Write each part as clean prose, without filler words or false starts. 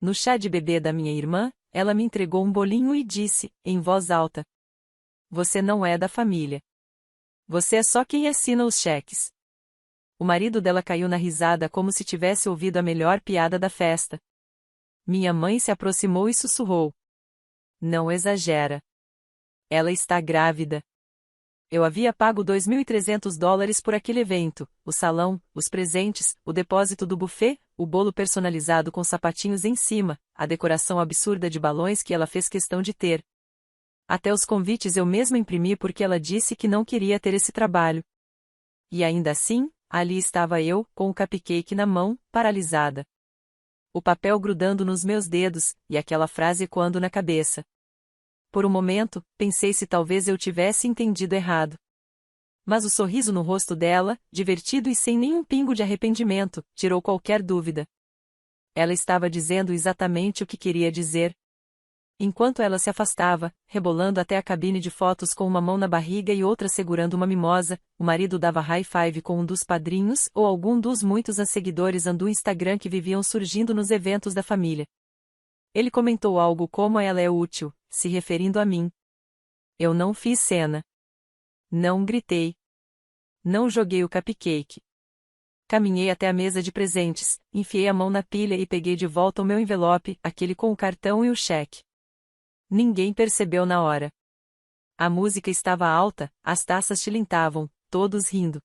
No chá de bebê da minha irmã, ela me entregou um bolinho e disse, em voz alta: "Você não é da família. Você é só quem assina os cheques." O marido dela caiu na risada como se tivesse ouvido a melhor piada da festa. Minha mãe se aproximou e sussurrou: "Não exagera. Ela está grávida." Eu havia pago $2.300 por aquele evento: o salão, os presentes, o depósito do buffet, o bolo personalizado com sapatinhos em cima, a decoração absurda de balões que ela fez questão de ter. Até os convites eu mesma imprimi porque ela disse que não queria ter esse trabalho. E ainda assim, ali estava eu, com o cupcake na mão, paralisada. O papel grudando nos meus dedos, e aquela frase ecoando na cabeça. Por um momento, pensei se talvez eu tivesse entendido errado. Mas o sorriso no rosto dela, divertido e sem nenhum pingo de arrependimento, tirou qualquer dúvida. Ela estava dizendo exatamente o que queria dizer. Enquanto ela se afastava, rebolando até a cabine de fotos com uma mão na barriga e outra segurando uma mimosa, o marido dava high five com um dos padrinhos ou algum dos muitos seguidores do Instagram que viviam surgindo nos eventos da família. Ele comentou algo como "ela é útil", se referindo a mim. Eu não fiz cena. Não gritei. Não joguei o cupcake. Caminhei até a mesa de presentes, enfiei a mão na pilha e peguei de volta o meu envelope, aquele com o cartão e o cheque. Ninguém percebeu na hora. A música estava alta, as taças tilintavam, todos rindo.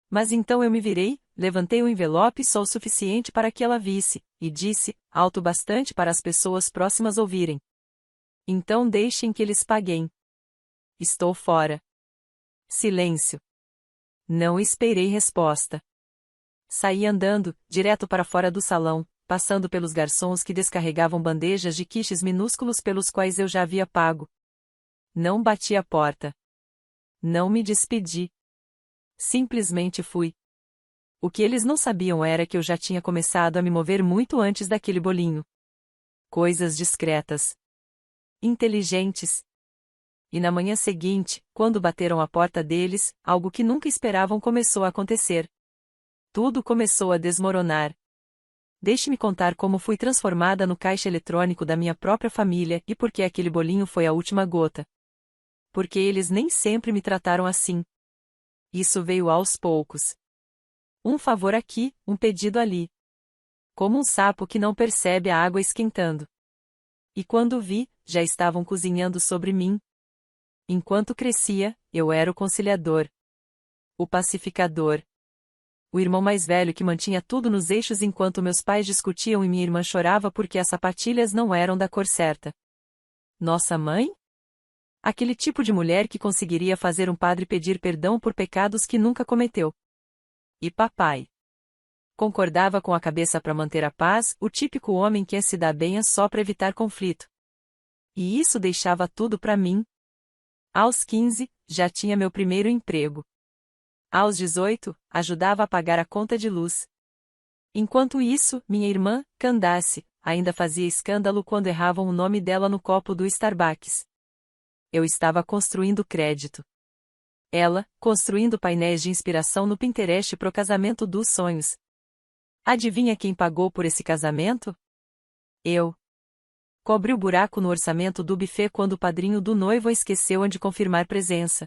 Mas então eu me virei, levantei o envelope só o suficiente para que ela visse, e disse, alto bastante para as pessoas próximas ouvirem: "Então deixem que eles paguem. Estou fora." Silêncio. Não esperei resposta. Saí andando, direto para fora do salão, passando pelos garçons que descarregavam bandejas de quiches minúsculos pelos quais eu já havia pago. Não bati a porta. Não me despedi. Simplesmente fui. O que eles não sabiam era que eu já tinha começado a me mover muito antes daquele bolinho. Coisas discretas. Inteligentes. E na manhã seguinte, quando bateram à porta deles, algo que nunca esperavam começou a acontecer. Tudo começou a desmoronar. Deixe-me contar como fui transformada no caixa eletrônico da minha própria família e por que aquele bolinho foi a última gota. Porque eles nem sempre me trataram assim. Isso veio aos poucos. Um favor aqui, um pedido ali. Como um sapo que não percebe a água esquentando. E quando vi, já estavam cozinhando sobre mim. Enquanto crescia, eu era o conciliador. O pacificador. O irmão mais velho que mantinha tudo nos eixos enquanto meus pais discutiam e minha irmã chorava porque as sapatilhas não eram da cor certa. Nossa mãe? Aquele tipo de mulher que conseguiria fazer um padre pedir perdão por pecados que nunca cometeu. E papai? Concordava com a cabeça para manter a paz, o típico homem que se dá bem só para evitar conflito. E isso deixava tudo para mim. Aos 15, já tinha meu primeiro emprego. Aos 18, ajudava a pagar a conta de luz. Enquanto isso, minha irmã, Candace, ainda fazia escândalo quando erravam o nome dela no copo do Starbucks. Eu estava construindo crédito. Ela, construindo painéis de inspiração no Pinterest pro casamento dos sonhos. Adivinha quem pagou por esse casamento? Eu. Cobri o buraco no orçamento do buffet quando o padrinho do noivo esqueceu de confirmar presença.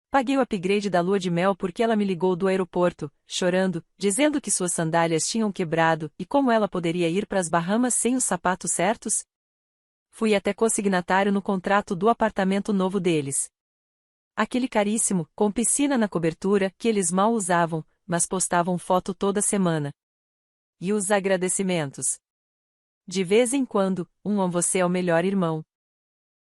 Paguei o upgrade da lua de mel porque ela me ligou do aeroporto, chorando, dizendo que suas sandálias tinham quebrado e como ela poderia ir para as Bahamas sem os sapatos certos? Fui até consignatário no contrato do apartamento novo deles. Aquele caríssimo, com piscina na cobertura, que eles mal usavam, mas postavam foto toda semana. E os agradecimentos? De vez em quando, você é o melhor irmão.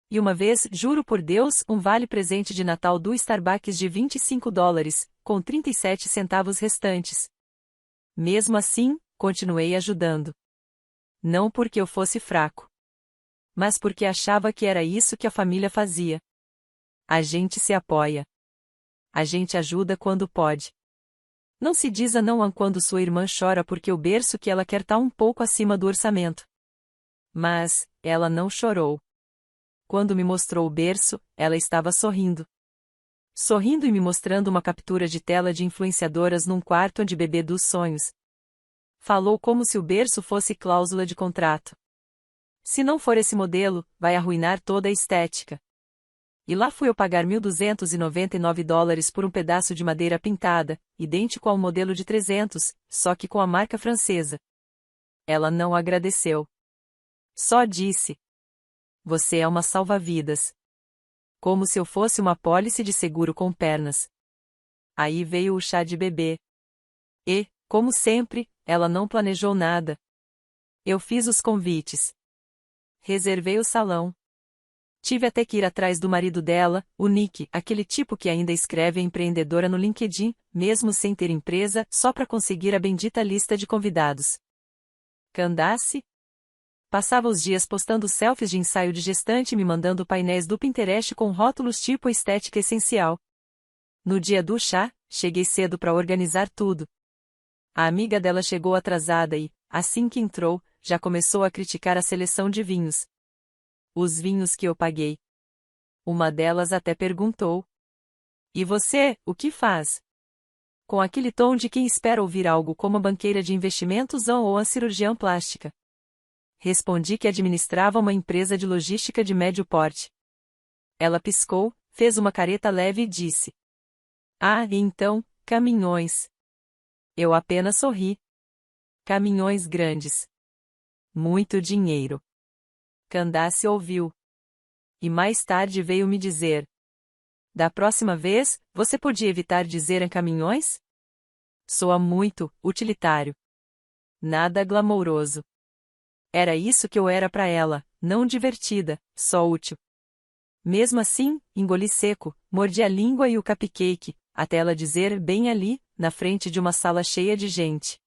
E uma vez, juro por Deus, um vale-presente de Natal do Starbucks de $25, com 37 centavos restantes. Mesmo assim, continuei ajudando. Não porque eu fosse fraco. Mas porque achava que era isso que a família fazia. A gente se apoia. A gente ajuda quando pode. Não se diz não quando sua irmã chora porque o berço que ela quer tá um pouco acima do orçamento. Mas, ela não chorou. Quando me mostrou o berço, ela estava sorrindo. Sorrindo e me mostrando uma captura de tela de influenciadoras num quarto de bebê dos sonhos. Falou como se o berço fosse cláusula de contrato. Se não for esse modelo, vai arruinar toda a estética. E lá fui eu pagar $1.299 por um pedaço de madeira pintada, idêntico ao modelo de 300, só que com a marca francesa. Ela não agradeceu. Só disse: "Você é uma salva-vidas." Como se eu fosse uma apólice de seguro com pernas. Aí veio o chá de bebê. E, como sempre, ela não planejou nada. Eu fiz os convites. Reservei o salão. Tive até que ir atrás do marido dela, o Nick, aquele tipo que ainda escreve empreendedora no LinkedIn, mesmo sem ter empresa, só para conseguir a bendita lista de convidados. Candace? Passava os dias postando selfies de ensaio de gestante e me mandando painéis do Pinterest com rótulos tipo estética essencial. No dia do chá, cheguei cedo para organizar tudo. A amiga dela chegou atrasada e, assim que entrou, já começou a criticar a seleção de vinhos. Os vinhos que eu paguei. Uma delas até perguntou: "E você, o que faz?" Com aquele tom de quem espera ouvir algo como a banqueira de investimentos ou a cirurgiã plástica. Respondi que administrava uma empresa de logística de médio porte. Ela piscou, fez uma careta leve e disse: "Ah, então, caminhões." Eu apenas sorri. Caminhões grandes. Muito dinheiro. Candace ouviu. E mais tarde veio me dizer: "Da próxima vez, você podia evitar dizer em caminhões?" Soa muito utilitário. Nada glamouroso. Era isso que eu era para ela, não divertida, só útil. Mesmo assim, engoli seco, mordi a língua e o cupcake, até ela dizer bem ali, na frente de uma sala cheia de gente: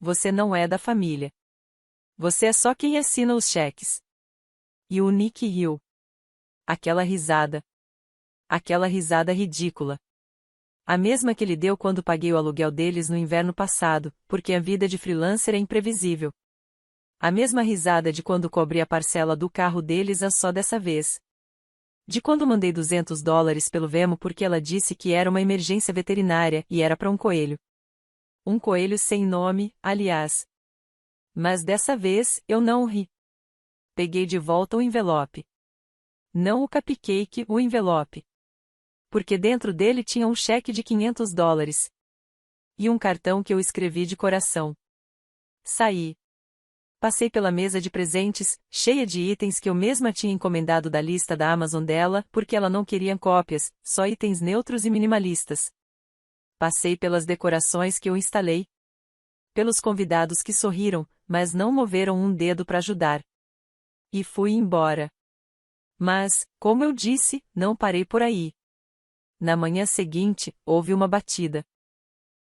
"Você não é da família. Você é só quem assina os cheques." E o Nick riu. Aquela risada. Aquela risada ridícula. A mesma que ele deu quando paguei o aluguel deles no inverno passado, porque a vida de freelancer é imprevisível. A mesma risada de quando cobri a parcela do carro deles só dessa vez. De quando mandei $200 pelo Venmo porque ela disse que era uma emergência veterinária e era para um coelho. Um coelho sem nome, aliás. Mas dessa vez, eu não ri. Peguei de volta o envelope. Não o cupcake, o envelope. Porque dentro dele tinha um cheque de $500. E um cartão que eu escrevi de coração. Saí. Passei pela mesa de presentes, cheia de itens que eu mesma tinha encomendado da lista da Amazon dela, porque ela não queria cópias, só itens neutros e minimalistas. Passei pelas decorações que eu instalei. Pelos convidados que sorriram, mas não moveram um dedo para ajudar. E fui embora. Mas, como eu disse, não parei por aí. Na manhã seguinte, houve uma batida.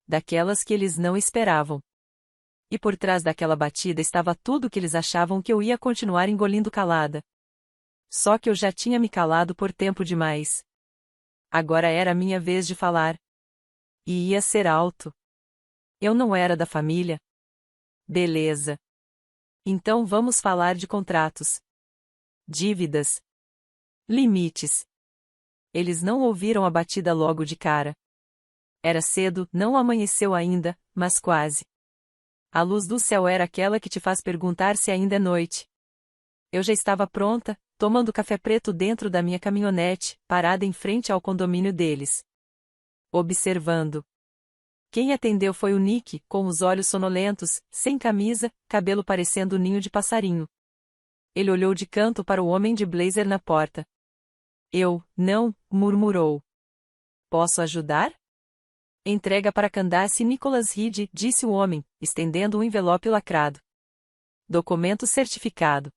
Daquelas que eles não esperavam. E por trás daquela batida estava tudo o que eles achavam que eu ia continuar engolindo calada. Só que eu já tinha me calado por tempo demais. Agora era a minha vez de falar. E ia ser alto. Eu não era da família. Beleza. Então vamos falar de contratos. Dívidas. Limites. Eles não ouviram a batida logo de cara. Era cedo, não amanheceu ainda, mas quase. A luz do céu era aquela que te faz perguntar se ainda é noite. Eu já estava pronta, tomando café preto dentro da minha caminhonete, parada em frente ao condomínio deles. Observando. Quem atendeu foi o Nick, com os olhos sonolentos, sem camisa, cabelo parecendo um ninho de passarinho. Ele olhou de canto para o homem de blazer na porta. Não, murmurou. Posso ajudar? Entrega para Candace Nicholas Reed, disse o homem, estendendo um envelope lacrado. Documento certificado.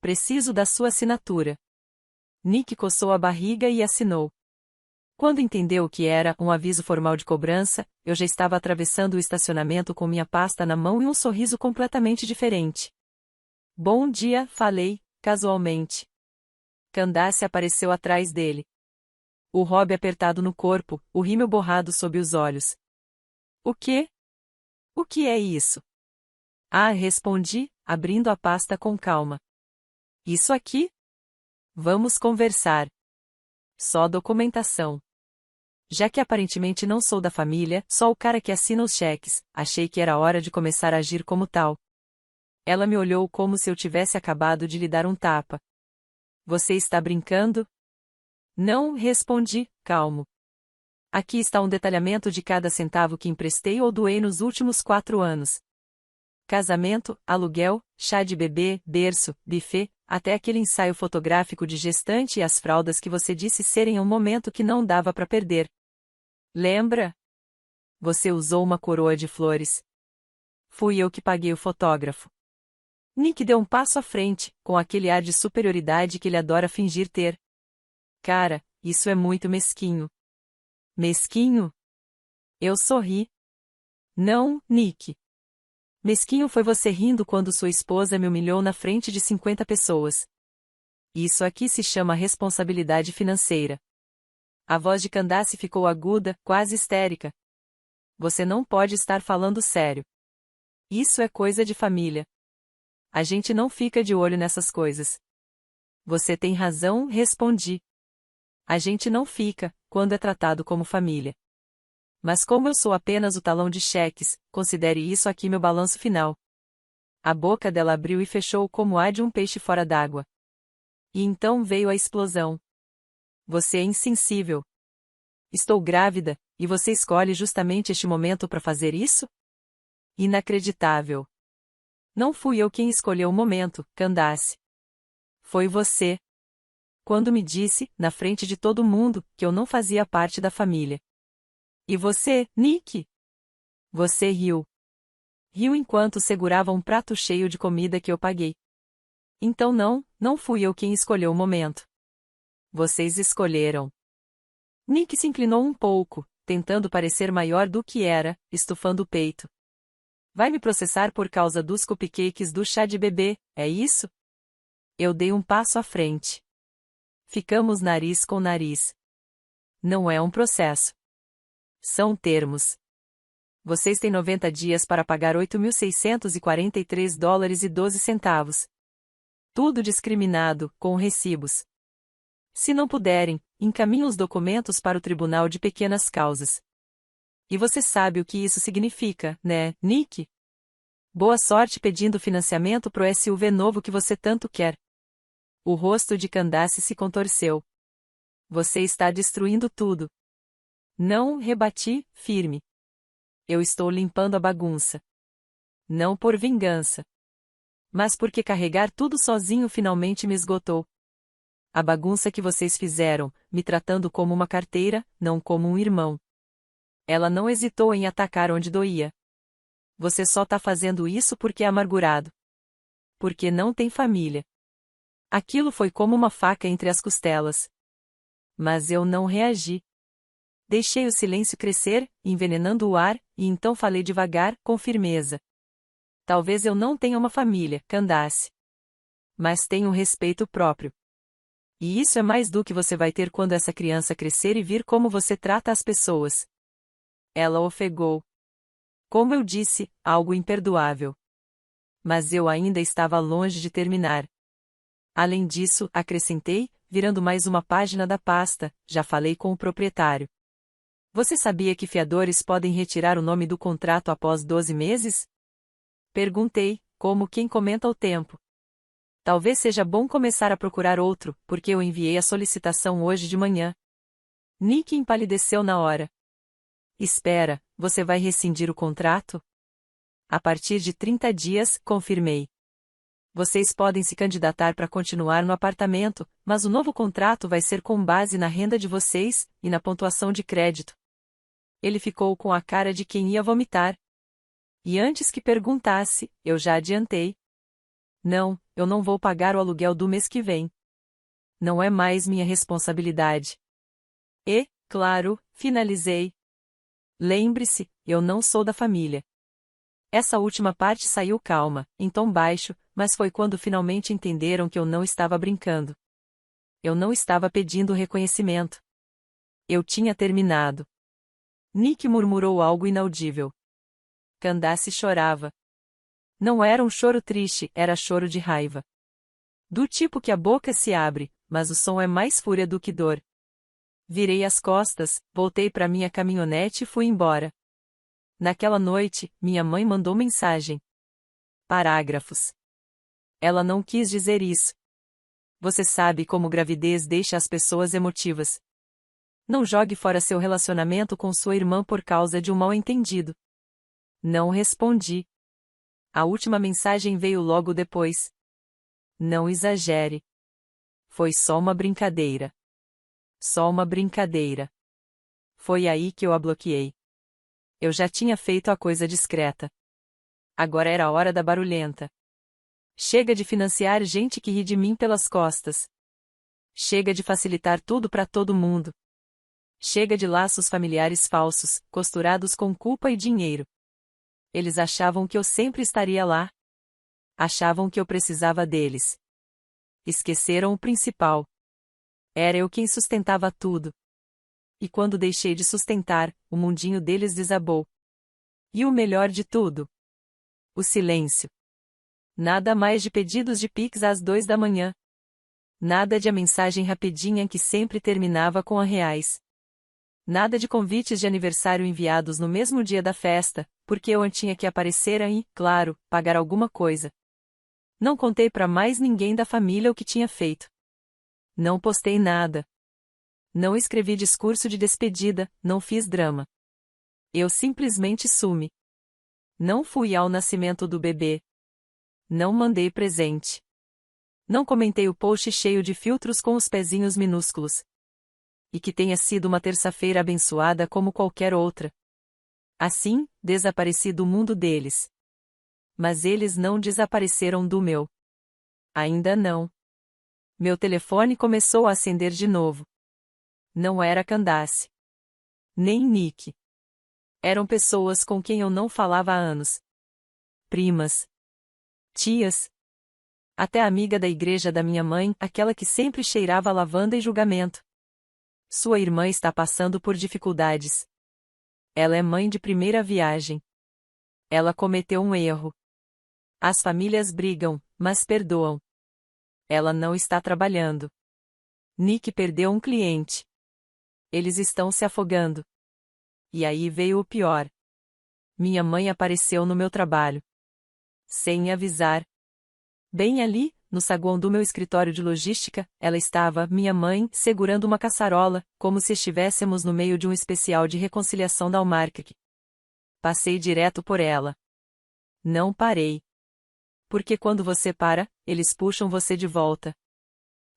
Preciso da sua assinatura. Nick coçou a barriga e assinou. Quando entendeu o que era um aviso formal de cobrança, eu já estava atravessando o estacionamento com minha pasta na mão e um sorriso completamente diferente. Bom dia, falei, casualmente. Candace apareceu atrás dele. O hobby apertado no corpo, o rímel borrado sob os olhos. O quê? O que é isso? Ah, respondi, abrindo a pasta com calma. Isso aqui? Vamos conversar. Só documentação. Já que aparentemente não sou da família, só o cara que assina os cheques, achei que era hora de começar a agir como tal. Ela me olhou como se eu tivesse acabado de lhe dar um tapa. Você está brincando? Não, respondi, calmo. Aqui está um detalhamento de cada centavo que emprestei ou doei nos últimos 4 anos. Casamento, aluguel, chá de bebê, berço, buffet, até aquele ensaio fotográfico de gestante e as fraldas que você disse serem um momento que não dava para perder. Lembra? Você usou uma coroa de flores. Fui eu que paguei o fotógrafo. Nick deu um passo à frente, com aquele ar de superioridade que ele adora fingir ter. Cara, isso é muito mesquinho. Mesquinho? Eu sorri. Não, Nick. Mesquinho foi você rindo quando sua esposa me humilhou na frente de 50 pessoas. Isso aqui se chama responsabilidade financeira. A voz de Candace ficou aguda, quase histérica. Você não pode estar falando sério. Isso é coisa de família. A gente não fica de olho nessas coisas. Você tem razão, respondi. A gente não fica, quando é tratado como família. Mas como eu sou apenas o talão de cheques, considere isso aqui meu balanço final. A boca dela abriu e fechou como a de um peixe fora d'água. E então veio a explosão. Você é insensível. Estou grávida, e você escolhe justamente este momento para fazer isso? Inacreditável. Não fui eu quem escolheu o momento, Candace. Foi você. Quando me disse, na frente de todo mundo, que eu não fazia parte da família. E você, Nick? Você riu. Riu enquanto segurava um prato cheio de comida que eu paguei. Então não fui eu quem escolheu o momento. Vocês escolheram. Nick se inclinou um pouco, tentando parecer maior do que era, estufando o peito. Vai me processar por causa dos cupcakes do chá de bebê, é isso? Eu dei um passo à frente. Ficamos nariz com nariz. Não é um processo. São termos. Vocês têm 90 dias para pagar $8.643,12. Tudo discriminado, com recibos. Se não puderem, encaminhe os documentos para o Tribunal de Pequenas Causas. E você sabe o que isso significa, né, Nick? Boa sorte pedindo financiamento pro SUV novo que você tanto quer. O rosto de Candace se contorceu. Você está destruindo tudo. Não, rebati, firme. Eu estou limpando a bagunça. Não por vingança. Mas porque carregar tudo sozinho finalmente me esgotou. A bagunça que vocês fizeram, me tratando como uma carteira, não como um irmão. Ela não hesitou em atacar onde doía. Você só tá fazendo isso porque é amargurado. Porque não tem família. Aquilo foi como uma faca entre as costelas. Mas eu não reagi. Deixei o silêncio crescer, envenenando o ar, e então falei devagar, com firmeza. Talvez eu não tenha uma família, Candace. Mas tenho um respeito próprio. E isso é mais do que você vai ter quando essa criança crescer e vir como você trata as pessoas. Ela ofegou. Como eu disse, algo imperdoável. Mas eu ainda estava longe de terminar. Além disso, acrescentei, virando mais uma página da pasta, já falei com o proprietário. Você sabia que fiadores podem retirar o nome do contrato após 12 meses? Perguntei, como quem comenta o tempo. Talvez seja bom começar a procurar outro, porque eu enviei a solicitação hoje de manhã. Nick empalideceu na hora. Espera, você vai rescindir o contrato? A partir de 30 dias, confirmei. Vocês podem se candidatar para continuar no apartamento, mas o novo contrato vai ser com base na renda de vocês e na pontuação de crédito. Ele ficou com a cara de quem ia vomitar. E antes que perguntasse, eu já adiantei. Não, eu não vou pagar o aluguel do mês que vem. Não é mais minha responsabilidade. E, claro, finalizei. Lembre-se, eu não sou da família. Essa última parte saiu calma, em tom baixo, mas foi quando finalmente entenderam que eu não estava brincando. Eu não estava pedindo reconhecimento. Eu tinha terminado. Nick murmurou algo inaudível. Candace chorava. Não era um choro triste, era choro de raiva. Do tipo que a boca se abre, mas o som é mais fúria do que dor. Virei as costas, voltei para minha caminhonete e fui embora. Naquela noite, minha mãe mandou mensagem. Parágrafos. Ela não quis dizer isso. Você sabe como gravidez deixa as pessoas emotivas. Não jogue fora seu relacionamento com sua irmã por causa de um mal-entendido. Não respondi. A última mensagem veio logo depois. Não exagere. Foi só uma brincadeira. Só uma brincadeira. Foi aí que eu a bloqueei. Eu já tinha feito a coisa discreta. Agora era a hora da barulhenta. Chega de financiar gente que ri de mim pelas costas. Chega de facilitar tudo para todo mundo. Chega de laços familiares falsos, costurados com culpa e dinheiro. Eles achavam que eu sempre estaria lá. Achavam que eu precisava deles. Esqueceram o principal. Era eu quem sustentava tudo. E quando deixei de sustentar, o mundinho deles desabou. E o melhor de tudo? O silêncio. Nada mais de pedidos de Pix às 2 da manhã. Nada de a mensagem rapidinha que sempre terminava com R$. Nada de convites de aniversário enviados no mesmo dia da festa, porque eu tinha que aparecer e, claro, pagar alguma coisa. Não contei para mais ninguém da família o que tinha feito. Não postei nada. Não escrevi discurso de despedida, não fiz drama. Eu simplesmente sumi. Não fui ao nascimento do bebê. Não mandei presente. Não comentei o post cheio de filtros com os pezinhos minúsculos. E que tenha sido uma terça-feira abençoada como qualquer outra. Assim, desapareci do mundo deles. Mas eles não desapareceram do meu. Ainda não. Meu telefone começou a acender de novo. Não era Candace. Nem Nick. Eram pessoas com quem eu não falava há anos. Primas. Tias. Até a amiga da igreja da minha mãe, aquela que sempre cheirava lavanda e julgamento. Sua irmã está passando por dificuldades. Ela é mãe de primeira viagem. Ela cometeu um erro. As famílias brigam, mas perdoam. Ela não está trabalhando. Nick perdeu um cliente. Eles estão se afogando. E aí veio o pior. Minha mãe apareceu no meu trabalho. Sem avisar. Bem ali, no saguão do meu escritório de logística, ela estava, minha mãe, segurando uma caçarola, como se estivéssemos no meio de um especial de reconciliação da Almark. Passei direto por ela. Não parei. Porque quando você para, eles puxam você de volta.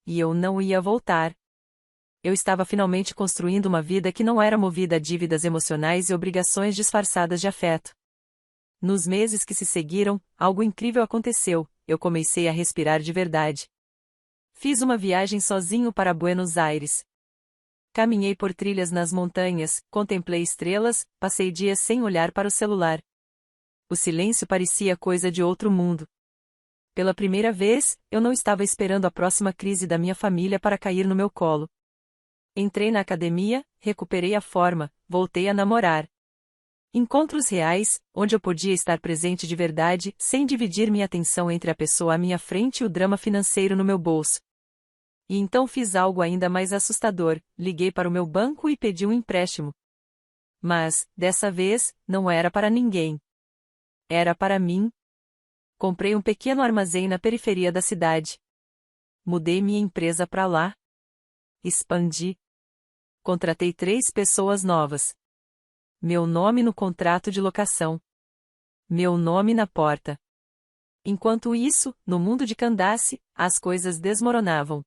E eu não ia voltar. Eu estava finalmente construindo uma vida que não era movida a dívidas emocionais e obrigações disfarçadas de afeto. Nos meses que se seguiram, algo incrível aconteceu, eu comecei a respirar de verdade. Fiz uma viagem sozinho para Buenos Aires. Caminhei por trilhas nas montanhas, contemplei estrelas, passei dias sem olhar para o celular. O silêncio parecia coisa de outro mundo. Pela primeira vez, eu não estava esperando a próxima crise da minha família para cair no meu colo. Entrei na academia, recuperei a forma, voltei a namorar. Encontros reais, onde eu podia estar presente de verdade, sem dividir minha atenção entre a pessoa à minha frente e o drama financeiro no meu bolso. E então fiz algo ainda mais assustador, liguei para o meu banco e pedi um empréstimo. Mas, dessa vez, não era para ninguém. Era para mim. Comprei um pequeno armazém na periferia da cidade. Mudei minha empresa para lá. Expandi. Contratei 3 pessoas novas. Meu nome no contrato de locação. Meu nome na porta. Enquanto isso, no mundo de Candace, as coisas desmoronavam.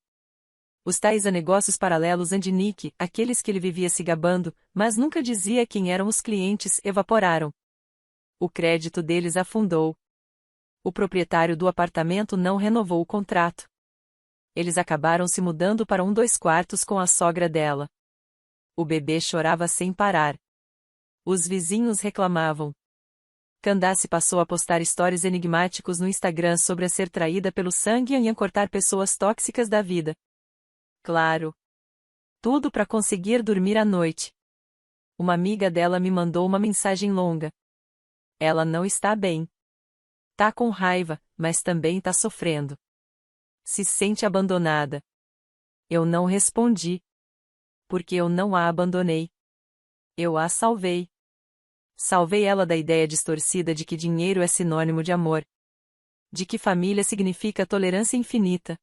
Os tais a negócios paralelos de Nick, aqueles que ele vivia se gabando, mas nunca dizia quem eram os clientes, evaporaram. O crédito deles afundou. O proprietário do apartamento não renovou o contrato. Eles acabaram se mudando para um 2 quartos com a sogra dela. O bebê chorava sem parar. Os vizinhos reclamavam. Candace passou a postar stories enigmáticos no Instagram sobre a ser traída pelo sangue e a cortar pessoas tóxicas da vida. Claro. Tudo para conseguir dormir à noite. Uma amiga dela me mandou uma mensagem longa. Ela não está bem. Tá com raiva, mas também tá sofrendo. Se sente abandonada. Eu não respondi. porque eu não a abandonei. Eu a salvei. Salvei ela da ideia distorcida de que dinheiro é sinônimo de amor. De que família significa tolerância infinita.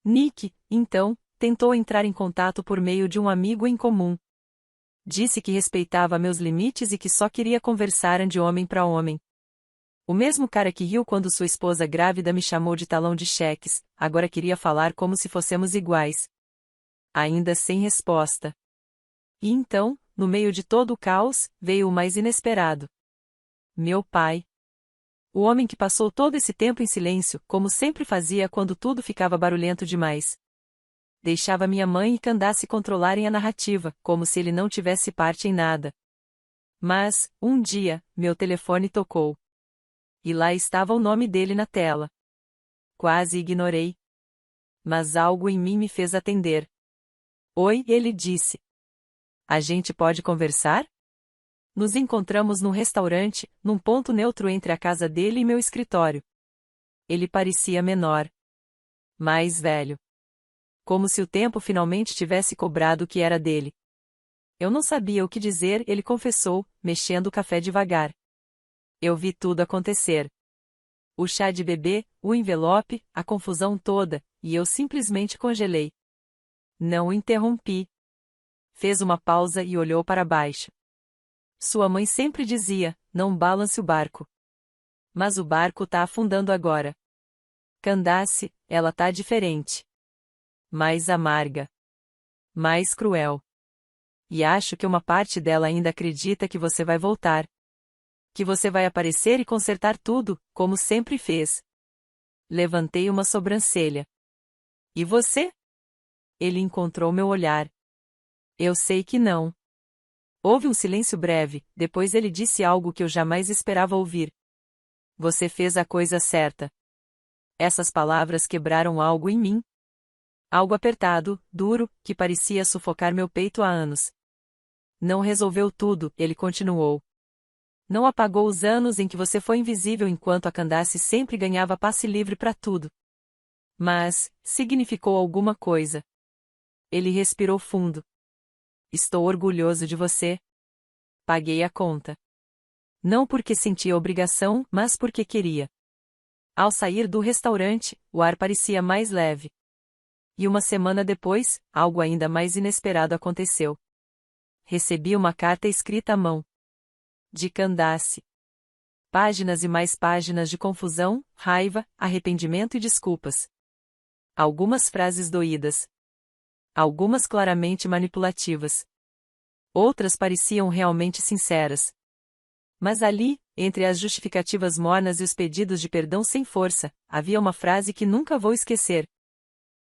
Nick, então, tentou entrar em contato por meio de um amigo em comum. Disse que respeitava meus limites e que só queria conversar de homem para homem. O mesmo cara que riu quando sua esposa grávida me chamou de talão de cheques, agora queria falar como se fossemos iguais. Ainda sem resposta. E então, no meio de todo o caos, veio o mais inesperado. Meu pai. O homem que passou todo esse tempo em silêncio, como sempre fazia quando tudo ficava barulhento demais. Deixava minha mãe e Candace controlarem a narrativa, como se ele não tivesse parte em nada. Mas, um dia, meu telefone tocou. E lá estava o nome dele na tela. Quase ignorei. Mas algo em mim me fez atender. Oi, ele disse. A gente pode conversar? Nos encontramos num restaurante, num ponto neutro entre a casa dele e meu escritório. Ele parecia menor. Mais velho. Como se o tempo finalmente tivesse cobrado o que era dele. Eu não sabia o que dizer, ele confessou, mexendo o café devagar. Eu vi tudo acontecer. O chá de bebê, o envelope, a confusão toda, e eu simplesmente congelei. Não o interrompi. Fez uma pausa e olhou para baixo. Sua mãe sempre dizia, não balance o barco. Mas o barco tá afundando agora. Candace, ela tá diferente. Mais amarga. Mais cruel. E acho que uma parte dela ainda acredita que você vai voltar. Que você vai aparecer e consertar tudo, como sempre fez. Levantei uma sobrancelha. E você? Ele encontrou meu olhar. Eu sei que não. Houve um silêncio breve, depois ele disse algo que eu jamais esperava ouvir. Você fez a coisa certa. Essas palavras quebraram algo em mim. Algo apertado, duro, que parecia sufocar meu peito há anos. Não resolveu tudo, ele continuou. Não apagou os anos em que você foi invisível enquanto a Candace sempre ganhava passe livre para tudo. Mas, significou alguma coisa. Ele respirou fundo. Estou orgulhoso de você. Paguei a conta. Não porque sentia obrigação, mas porque queria. Ao sair do restaurante, o ar parecia mais leve. E uma semana depois, algo ainda mais inesperado aconteceu. Recebi uma carta escrita à mão. De Candace. Páginas e mais páginas de confusão, raiva, arrependimento e desculpas. Algumas frases doídas. Algumas claramente manipulativas. Outras pareciam realmente sinceras. Mas ali, entre as justificativas mornas e os pedidos de perdão sem força, havia uma frase que nunca vou esquecer.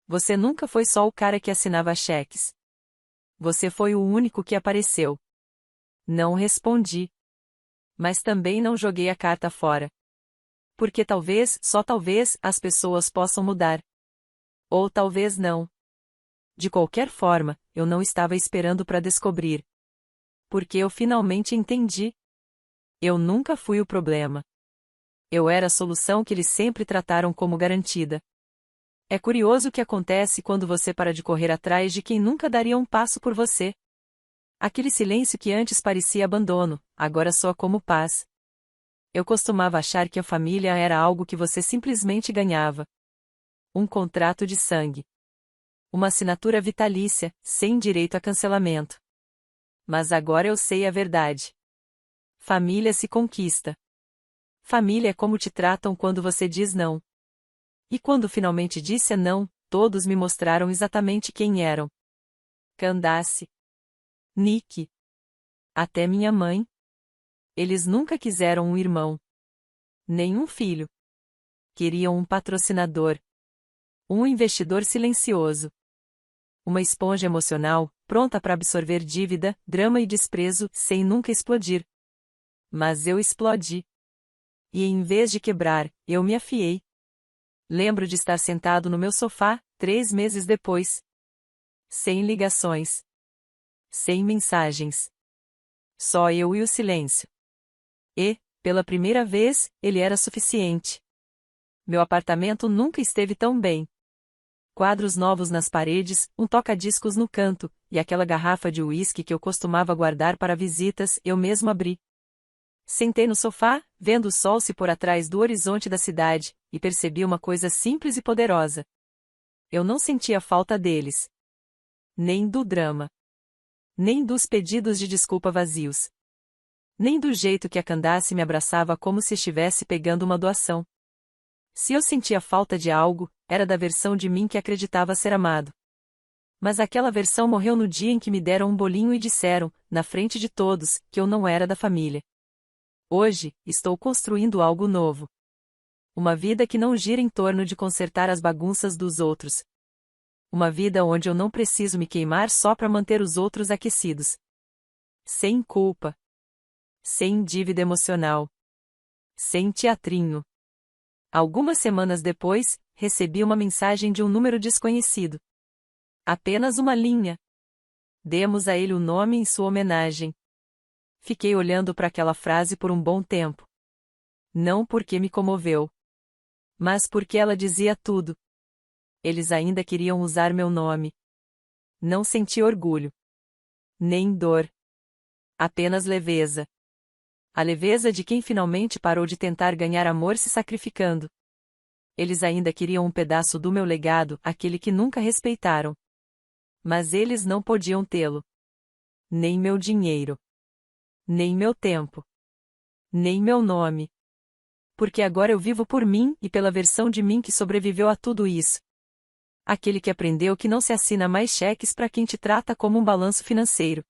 Você nunca foi só o cara que assinava cheques. Você foi o único que apareceu. Não respondi. Mas também não joguei a carta fora. Porque talvez, só talvez, as pessoas possam mudar. Ou talvez não. De qualquer forma, eu não estava esperando para descobrir. Porque eu finalmente entendi. Eu nunca fui o problema. Eu era a solução que eles sempre trataram como garantida. É curioso o que acontece quando você para de correr atrás de quem nunca daria um passo por você. Aquele silêncio que antes parecia abandono, agora soa como paz. Eu costumava achar que a família era algo que você simplesmente ganhava. Um contrato de sangue. Uma assinatura vitalícia, sem direito a cancelamento. Mas agora eu sei a verdade. Família se conquista. Família é como te tratam quando você diz não. E quando finalmente disse não, todos me mostraram exatamente quem eram. Candace. Nick. Até minha mãe. Eles nunca quiseram um irmão. Nem um filho. Queriam um patrocinador. Um investidor silencioso. Uma esponja emocional, pronta para absorver dívida, drama e desprezo, sem nunca explodir. Mas eu explodi. E em vez de quebrar, eu me afiei. Lembro de estar sentado no meu sofá, 3 meses depois. Sem ligações. Sem mensagens. Só eu e o silêncio. E, pela primeira vez, ele era suficiente. Meu apartamento nunca esteve tão bem. Quadros novos nas paredes, um toca-discos no canto, e aquela garrafa de uísque que eu costumava guardar para visitas, eu mesmo abri. Sentei no sofá, vendo o sol se pôr atrás do horizonte da cidade, e percebi uma coisa simples e poderosa. Eu não sentia falta deles. Nem do drama. Nem dos pedidos de desculpa vazios. Nem do jeito que a Candace me abraçava como se estivesse pegando uma doação. Se eu sentia falta de algo, era da versão de mim que acreditava ser amado. Mas aquela versão morreu no dia em que me deram um bolinho e disseram, na frente de todos, que eu não era da família. Hoje, estou construindo algo novo. Uma vida que não gira em torno de consertar as bagunças dos outros. Uma vida onde eu não preciso me queimar só para manter os outros aquecidos. Sem culpa. Sem dívida emocional. Sem teatrinho. Algumas semanas depois, recebi uma mensagem de um número desconhecido. Apenas uma linha. Demos a ele o nome em sua homenagem. Fiquei olhando para aquela frase por um bom tempo. Não porque me comoveu. Mas porque ela dizia tudo. Eles ainda queriam usar meu nome. Não senti orgulho. Nem dor. Apenas leveza. A leveza de quem finalmente parou de tentar ganhar amor se sacrificando. Eles ainda queriam um pedaço do meu legado, aquele que nunca respeitaram. Mas eles não podiam tê-lo. Nem meu dinheiro. Nem meu tempo. Nem meu nome. Porque agora eu vivo por mim e pela versão de mim que sobreviveu a tudo isso. Aquele que aprendeu que não se assina mais cheques para quem te trata como um balanço financeiro.